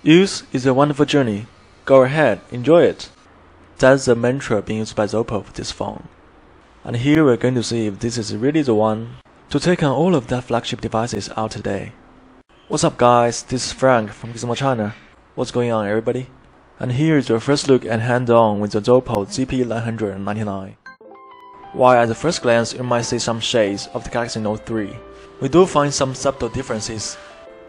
Use is a wonderful journey. Go ahead, enjoy it. That's the mantra being used by ZOPO for this phone. And here we're going to see if this is really the one to take on all of that flagship devices out today. What's up guys, this is Frank from Gizmo China. What's going on everybody? And here is your first look and hand-on with the ZOPO ZP999. While at the first glance you might see some shades of the Galaxy Note 3, we do find some subtle differences.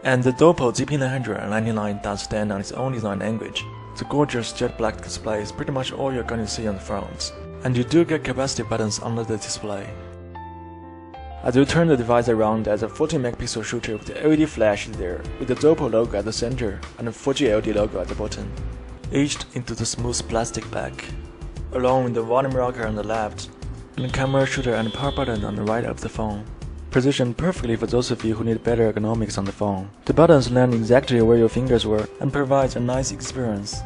And the ZOPO ZP999 does stand on its own design language. The gorgeous jet black display is pretty much all you're going to see on the front, and you do get capacitive buttons under the display. As you turn the device around, there's a 14-megapixel shooter with the LED flash there, with the ZOPO logo at the center and a 4G LED logo at the bottom, etched into the smooth plastic back, along with the volume rocker on the left, and the camera shooter and power button on the right of the phone. Positioned perfectly for those of you who need better ergonomics on the phone. The buttons land exactly where your fingers were and provides a nice experience.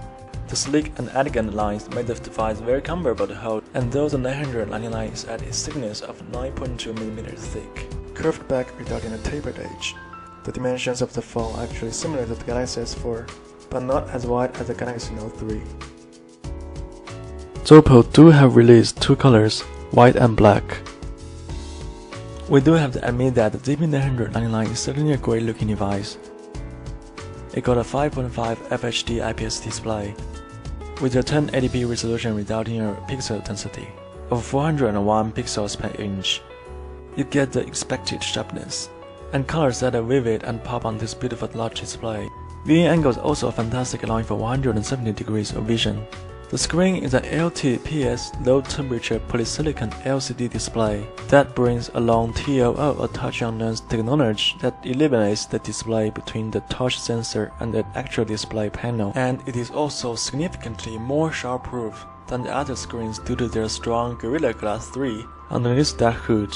The sleek and elegant lines make the device very comfortable to hold, and though the 999 is at its thickness of 9.2mm thick, curved back resulting in a tapered edge. The dimensions of the phone are actually similar to the Galaxy S4, but not as wide as the Galaxy Note 3. ZOPO do have released two colors, white and black. We do have to admit that the ZP999 is certainly a great looking device. It got a 5.5 FHD IPS display, with a 1080p resolution resulting in a pixel density of 401 pixels per inch. You get the expected sharpness, and colors that are vivid and pop on this beautiful large display. Viewing angle is also fantastic, allowing for 170 degrees of vision. The screen is an LTPS low-temperature polysilicon LCD display that brings along TOO, a touch-on-lens technology that eliminates the display between the touch sensor and the actual display panel, and it is also significantly more shock-proof than the other screens due to their strong Gorilla Glass 3 underneath that hood.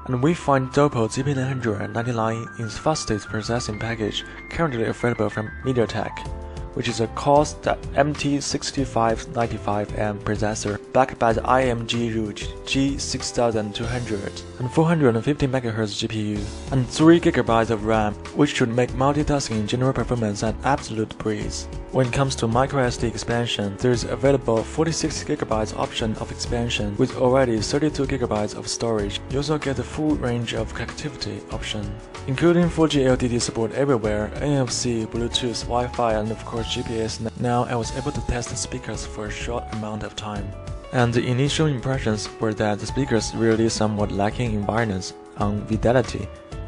And we find ZOPO ZP999 in its fastest processing package currently available from MediaTek, which is a MT6595M processor backed by the IMG Rouge G6200 and 450 MHz GPU and 3 GB of RAM, which should make multitasking general performance an absolute breeze. When it comes to microSD expansion, there is available 46 GB option of expansion with already 32 GB of storage. You also get the full range of connectivity option, including 4G LTE support everywhere, NFC, Bluetooth, Wi-Fi, and of course GPS. Now I was able to test the speakers for a short amount of time, and the initial impressions were that the speakers really somewhat lacking in wireless on fidelity,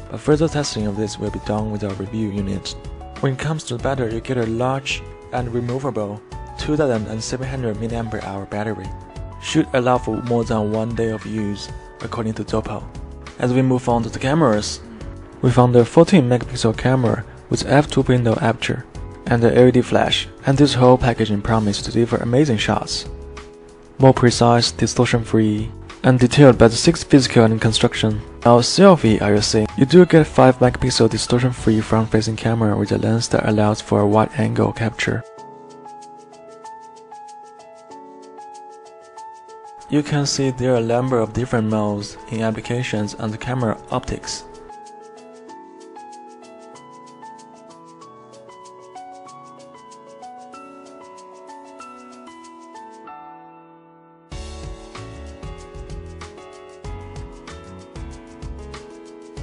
but further testing of this will be done with our review unit. When it comes to the battery, you get a large and removable 2700 mAh battery. Should allow for more than 1 day of use, according to ZOPO. As we move on to the cameras, we found a 14-megapixel camera with f2.0 aperture and the LED flash, and this whole packaging promises to deliver amazing shots. More precise, distortion-free, and detailed by the 6 physical and construction. Now selfie, are you saying? You do get 5-megapixel distortion-free front-facing camera with a lens that allows for a wide-angle capture. You can see there are a number of different modes in applications and the camera optics.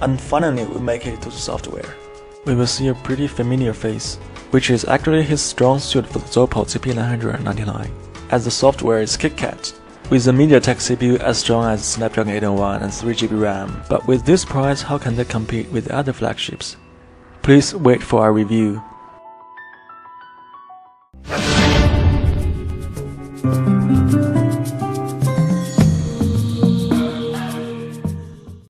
And finally, we make it to the software. We will see a pretty familiar face, which is actually his strong suit for the ZOPO ZP999, as the software is KitKat, with a MediaTek CPU as strong as Snapdragon 801 and 3GB RAM. But with this price, how can they compete with other flagships? Please wait for our review.